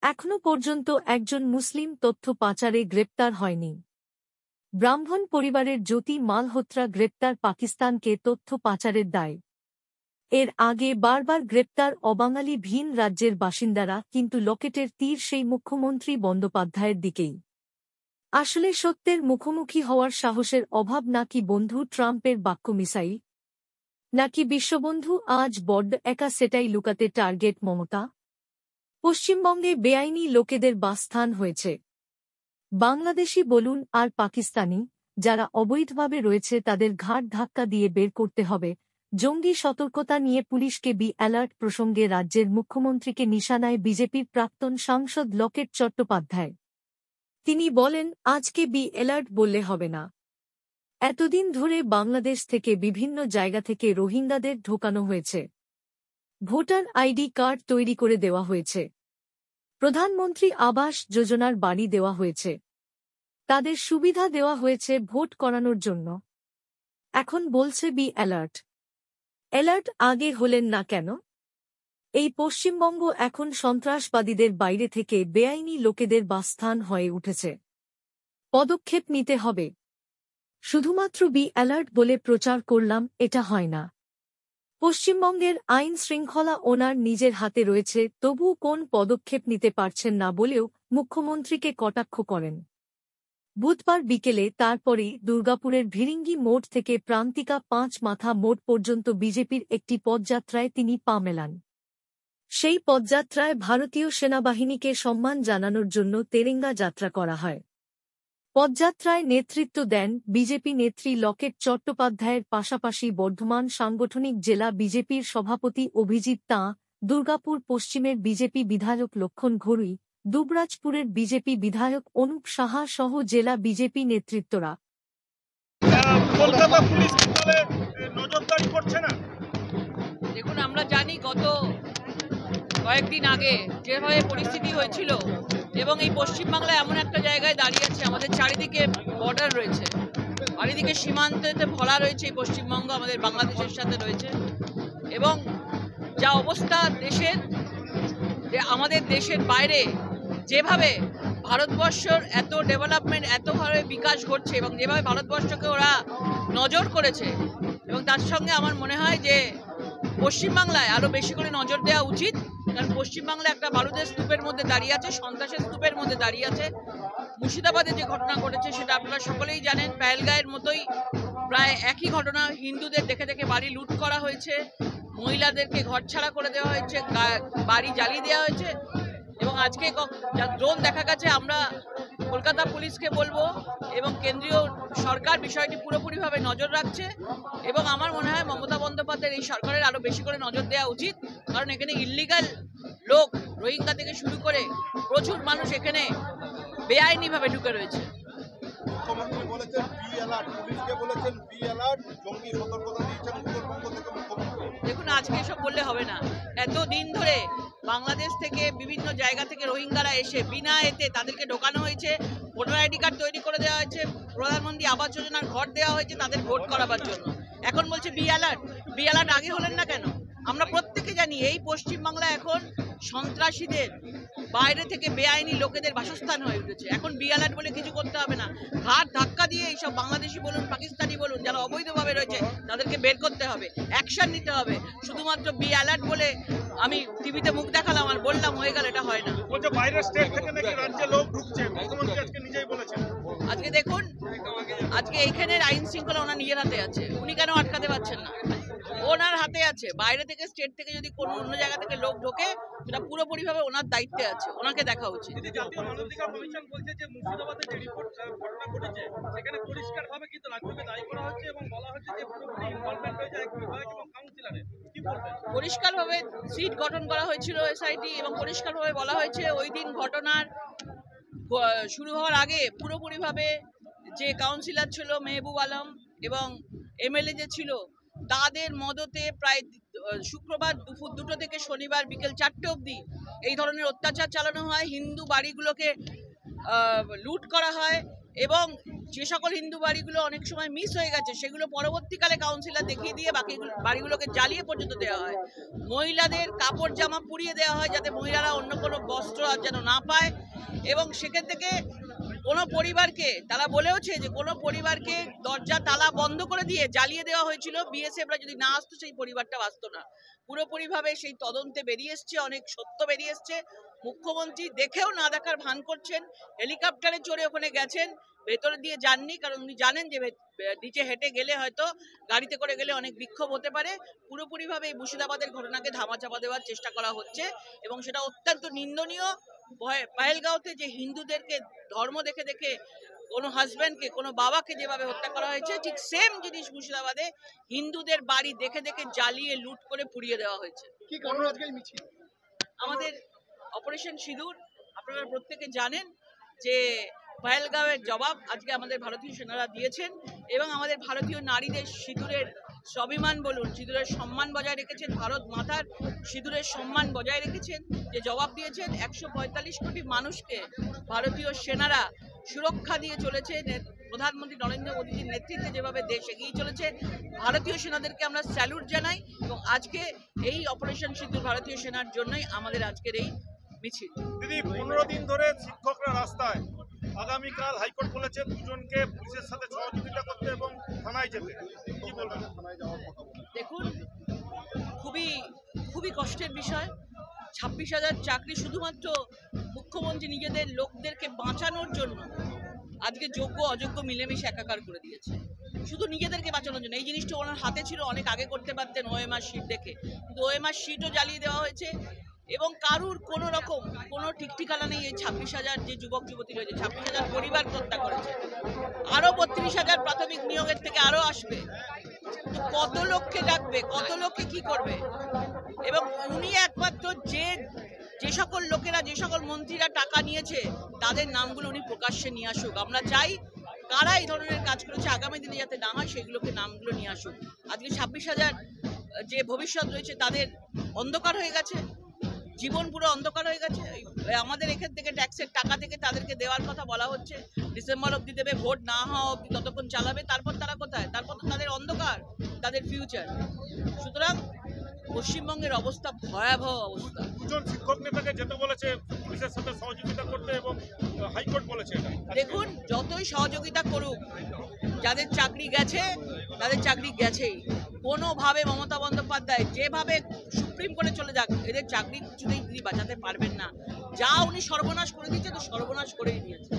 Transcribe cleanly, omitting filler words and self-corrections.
এখনো পর্যন্ত একজন মুসলিম তথ্য পাচারে গ্রেপ্তার হয়নি। ব্রাহ্মণ পরিবারের জ্যোতি মালহোত্রা গ্রেপ্তার পাকিস্তানকে তথ্য পাচারের দায়। এর আগে বারবার গ্রেপ্তার অবাঙালি ভিন রাজ্যের বাসিন্দারা, কিন্তু লকেটের তীর সেই মুখ্যমন্ত্রী বন্দ্যোপাধ্যায়ের দিকেই। আসলে সত্যের মুখোমুখি হওয়ার সাহসের অভাব, নাকি বন্ধু ট্রাম্পের বাক্য মিসাইল, নাকি বিশ্ববন্ধু আজ বড্ড একা, সেটাই লুকাতে টার্গেট মমতা। পশ্চিমবঙ্গে বেআইনি লোকেদের বাসস্থান হয়েছে। বাংলাদেশি বলুন আর পাকিস্তানি, যারা অবৈধভাবে রয়েছে তাদের ঘাট ধাক্কা দিয়ে বের করতে হবে। জঙ্গি সতর্কতা নিয়ে পুলিশকে বি অ্যালার্ট প্রসঙ্গে রাজ্যের মুখ্যমন্ত্রীকে নিশানায় বিজেপির প্রাক্তন সাংসদ লকেট চট্টোপাধ্যায়। তিনি বলেন, আজকে বি অ্যালার্ট বললে হবে না। এতদিন ধরে বাংলাদেশ থেকে বিভিন্ন জায়গা থেকে রোহিঙ্গাদের ঢোকানো হয়েছে। ভোটার আইডি কার্ড তৈরি করে দেওয়া হয়েছে। প্রধানমন্ত্রী আবাস যোজনার বাড়ি দেওয়া হয়েছে। তাদের সুবিধা দেওয়া হয়েছে ভোট করানোর জন্য। এখন বলছে বি অ্যালার্ট। অ্যালার্ট আগে হলেন না কেন? এই পশ্চিমবঙ্গ এখন সন্ত্রাসবাদীদের বাইরে থেকে বেআইনি লোকেদের বাসস্থান হয়ে উঠেছে। পদক্ষেপ নিতে হবে। শুধুমাত্র বি অ্যালার্ট বলে প্রচার করলাম, এটা হয় না। পশ্চিমবঙ্গের আইন শৃঙ্খলা ওনার নিজের হাতে রয়েছে, তবুও কোন পদক্ষেপ নিতে পারছেন না বলেও মুখ্যমন্ত্রীকে কটাক্ষ করেন। বুধবার বিকেলে তারপরেই দুর্গাপুরের ভিরিঙ্গি মোড় থেকে প্রান্তিকা ৫ মাথা মোড় পর্যন্ত বিজেপির একটি পদযাত্রায় তিনি পা মেলান। সেই পদযাত্রায় ভারতীয় সেনাবাহিনীকে সম্মান জানানোর জন্য তেরেঙ্গা যাত্রা করা হয়। পদযাত্রায় নেতৃত্ব দেন বিজেপি নেত্রী লকেট চট্টোপাধ্যায়ের পাশাপাশি বর্ধমান সাংগঠনিক জেলা বিজেপির সভাপতি অভিজিৎ তাঁ, দুর্গাপুর পশ্চিমের বিজেপি বিধায়ক লক্ষণ ঘড়ুই, দুবরাজপুরের বিজেপি বিধায়ক অনুপ সাহা সহ জেলা বিজেপি নেতৃত্বরা। কলকাতা পুলিশ নজরদারি করছে না। দেখুন, আমরা জানি গত কয়েকদিন আগে যেভাবে পরিস্থিতি হয়েছিল, এবং এই পশ্চিমবাংলা এমন একটা জায়গায় দাঁড়িয়ে আছে, আমাদের চারিদিকে বর্ডার রয়েছে, চারিদিকে সীমান্তে ভরা রয়েছে এই পশ্চিমবঙ্গ আমাদের বাংলাদেশের সাথে রয়েছে, এবং যা অবস্থা দেশের, আমাদের দেশের বাইরে যেভাবে ভারতবর্ষর এত ডেভেলপমেন্ট, এতভাবে বিকাশ ঘটছে, এবং যেভাবে ভারতবর্ষকে ওরা নজর করেছে, এবং তার সঙ্গে আমার মনে হয় যে পশ্চিমবাংলায় আরও বেশি করে নজর দেওয়া উচিত। কারণ পশ্চিমবাংলা একটা বারুদের স্তূপের মধ্যে দাঁড়িয়ে আছে, সন্ত্রাসের স্তূপের মধ্যে দাঁড়িয়ে আছে। মুর্শিদাবাদে যে ঘটনা ঘটেছে সেটা আপনারা সকলেই জানেন। পেহেলগাঁওয়ের মতোই প্রায় একই ঘটনা, হিন্দুদের দেখে দেখে বাড়ি লুট করা হয়েছে, মহিলাদেরকে ঘর ছাড়া করে দেওয়া হয়েছে, বাড়ি জ্বালিয়ে দেওয়া হয়েছে, এবং আজকে ড্রোন দেখা গেছে। আমরা কলকাতা পুলিশকে বলবো এবং কেন্দ্রীয় সরকার বিষয়টি পুরোপুরিভাবে নজর রাখছে, এবং আমার মনে হয় মমতা বন্দ্যোপাধ্যায়ের এই সরকারের আরও বেশি করে নজর দেওয়া উচিত। কারণ এখানে ইল্লিগাল লোক, রোহিঙ্গা থেকে শুরু করে প্রচুর মানুষ এখানে বেআইনিভাবে ঢুকে রয়েছে। মুখ্যমন্ত্রী বলেছেন বি অ্যালার্ট, পুলিশকে বলেছেন বি অ্যালার্ট, জঙ্গি সতর্কতা দিয়েছেন উত্তরবঙ্গ থেকে মুখ্যমন্ত্রী। দেখুন, আজকে এসব বললে হবে না। এতদিন ধরে বাংলাদেশ থেকে বিভিন্ন জায়গা থেকে রোহিঙ্গারা এসে বিনা এতে তাদেরকে ঢোকানো হয়েছে, ভোটার আইডি কার্ড তৈরি করে দেওয়া হয়েছে, প্রধানমন্ত্রী আবাস যোজনার ঘর দেওয়া হয়েছে তাদের ভোট করাবার জন্য। এখন বলছে বি অ্যালার্ট। বি অ্যালার্ট আগে হলেন না কেন? আমরা প্রত্যেকে জানি এই পশ্চিমবাংলা এখন সন্ত্রাসীদের বাইরে থেকে বেআইনি লোকেদের বাসস্থান হয়ে উঠেছে। এখন বি অ্যালার্ট বলে কিছু করতে হবে না। ঘাট ধাক্কা দিয়ে এইসব বাংলাদেশি বলুন, পাকিস্তানি বলুন, যারা অবৈধভাবে রয়েছে তাদেরকে বের করতে হবে, অ্যাকশন নিতে হবে। শুধুমাত্র বি অ্যালার্ট বলে আমি টিভিতে মুখ দেখালাম আর বললাম হয়ে গেল, এটা হয় না। বলছে বাইরের স্টেট থেকে নাকি রাজ্যে লোক ঢুকছে, মুখ্যমন্ত্রী আজকে নিজেই বলেছেন। আজকে দেখুন, আজকে এইখানের আইন শৃঙ্খলা ওনার নিজের হাতে আছে। উনি কেন আটকাতে পারছেন না? ওনার হাতে আছে। বাইরে থেকে, স্টেট থেকে যদি কোনো অন্য জায়গা থেকে লোক ঢোকে, সেটা পুরোপুরিভাবে ওনার দায়িত্বে আছে, ওনাকে দেখা উচিত। জাতীয় মানবাধিকার কমিশন বলছে যে মুর্শিদাবাদে যে ঘটনা ঘটেছে সেখানে পরিষ্কারভাবে কিন্তু রাজ্যকে দায়ী করা হচ্ছে, এবং বলা হচ্ছে যে পুরোপুরি ইনভলভমেন্ট রয়েছে এক বিধায়ক এবং কাউন্সিলরের। কি বলবেন? পরিষ্কারভাবে সিট গঠন করা হয়েছিল এসআইটি, এবং পরিষ্কারভাবে বলা হয়েছে ওই দিন ঘটনার শুরু হওয়ার আগে পুরোপুরিভাবে যে কাউন্সিলর ছিল মেহবুব আলম এবং এমএলএ যে ছিল, তাদের মদতে প্রায় শুক্রবার দুপুর 2টো থেকে শনিবার বিকেল 4টে অবধি এই ধরনের অত্যাচার চালানো হয়। হিন্দু বাড়িগুলোকে লুট করা হয়, এবং যে সকল হিন্দু বাড়িগুলো অনেক সময় মিস হয়ে গেছে সেগুলো পরবর্তীকালে কাউন্সিলর দেখিয়ে দিয়ে বাকি বাড়িগুলোকে জ্বালিয়ে পর্যন্ত দেওয়া হয়। মহিলাদের কাপড় জামা পুড়িয়ে দেওয়া হয় যাতে মহিলারা অন্য কোনো বস্ত্র আর যেন না পায়, এবং সেখান থেকে কোনো পরিবারকে তারা বলেওছে যে কোনো পরিবারকে দরজা তালা বন্ধ করে দিয়ে জ্বালিয়ে দেওয়া হয়েছিল, বিএসএফরা যদি না আসতো সেই পরিবারটা বাঁচত না। পুরোপুরিভাবে সেই তদন্তে বেরিয়ে এসছে, অনেক সত্য বেরিয়ে এসছে। মুখ্যমন্ত্রী দেখেও না দেখার ভান করছেন, হেলিকপ্টারে চড়ে ওখানে গেছেন, ভেতরে দিয়ে যাননি, কারণ উনি জানেন যে নিচে হেঁটে গেলে হয়তো গাড়িতে করে গেলে অনেক বিক্ষোভ হতে পারে। পুরোপুরিভাবে এই মুর্শিদাবাদের ঘটনাকে ধামাচাপা দেওয়ার চেষ্টা করা হচ্ছে এবং সেটা অত্যন্ত নিন্দনীয়। পহেলগাঁওতে যে হিন্দুদেরকে ধর্ম দেখে দেখে কোনো হাজব্যান্ডকে কোনো বাবাকে যেভাবে হত্যা করা হয়েছে, ঠিক সেম জিনিস মুর্শিদাবাদে হিন্দুদের বাড়ি দেখে দেখে জ্বালিয়ে লুট করে পুড়িয়ে দেওয়া হয়েছে। কি কারণ আজকে এই মিছিল? আমাদের অপারেশন সিঁদুর, আপনারা প্রত্যেকে জানেন যে পহেলগাঁওয়ের জবাব আজকে আমাদের ভারতীয় সেনারা দিয়েছেন এবং আমাদের ভারতীয় নারীদের সিঁদুরের স্বাভিমান বলুন, সিঁদুরের সম্মান বজায় রেখেছেন, ভারত মাতার সিঁদুরের সম্মান বজায় রেখেছেন, যে জবাব দিয়েছেন। 145 কোটি মানুষকে ভারতীয় সেনারা সুরক্ষা দিয়ে চলেছে। প্রধানমন্ত্রী নরেন্দ্র মোদীজির নেতৃত্বে যেভাবে দেশ এগিয়ে চলেছে, ভারতীয় সেনাদেরকে আমরা স্যালুট জানাই এবং আজকে এই অপারেশন সিঁদুর ভারতীয় সেনার জন্যই আমাদের আজকের এই মিছিল। দিদি, 15 দিন ধরে শিক্ষকরা রাস্তায়, আগামীকাল হাইকোর্ট বলেছে দুজনকে পুলিশের সাথে সহযোগিতা করতে এবং থানায় যেতে, কি বলবেন? দেখুন, খুবই কষ্টের বিষয়। 26,000 চাকরি শুধুমাত্র মুখ্যমন্ত্রী নিজেদের লোকদেরকে বাঁচানোর জন্য আজকে যোগ্য অযোগ্য মিলেমিশে একাকার করে দিয়েছে, শুধু নিজেদেরকে বাঁচানোর জন্য। এই জিনিসটা ওনার হাতে ছিল, অনেক আগে করতে পারতেন ওএমআর শিট দেখে, কিন্তু ওএমআর শিটও জ্বালিয়ে দেওয়া হয়েছে এবং কারুর কোনো রকম কোনো ঠিকঠিকানা নেই। এই 26,000 যে যুবক যুবতী রয়েছে, 26,000 পরিবার হত্যা করেছে, আরো 32,000 প্রাথমিক নিয়োগের থেকে আরো আসবে। কত লোককে ডাকবে, কত লোককে কি করবে? এবং উনি একমাত্র যে সকল লোকেরা, যে সকল মন্ত্রীরা টাকা নিয়েছে তাদের নামগুলো উনি প্রকাশ্যে নিয়ে আসুক। আমরা চাই কারা এই ধরনের কাজ করেছে আগামী দিনে যাতে না হয় সেগুলোকে নামগুলো নিয়ে আসুক। আজকে 26,000 যে ভবিষ্যৎ রয়েছে তাদের অন্ধকার হয়ে গেছে, জীবন পুরো অন্ধকার হয়ে গেছে। আমাদের এখান থেকে ট্যাক্সের টাকা থেকে তাদেরকে দেওয়ার কথা বলা হচ্ছে, ডিসেম্বর অবধি দেবে, ভোট না হওয়া অবধি ততক্ষণ চালাবে, তারপর তারা কোথায়? তারপর তো তাদের অন্ধকার, তাদের ফিউচার। সুতরাং পশ্চিমবঙ্গের অবস্থা ভয়াবহ অবস্থা। দুজন শিক্ষক নেতাকে যেতে বলেছে পুলিশের সাথে সহযোগিতা করতে এবং হাইকোর্ট বলেছে এটা। দেখুন, যতই সহযোগিতা করুক, যাদের চাকরি গেছে তাদের চাকরি গেছেই। কোনোভাবে মমতা বন্দ্যোপাধ্যায় যেভাবে সুপ্রিম কোর্টে চলে যাক, এদের চাকরি কিছুতেই তিনি বাঁচাতে পারবেন না। যা উনি সর্বনাশ করে দিয়েছে, তো সর্বনাশ করেই দিয়েছে।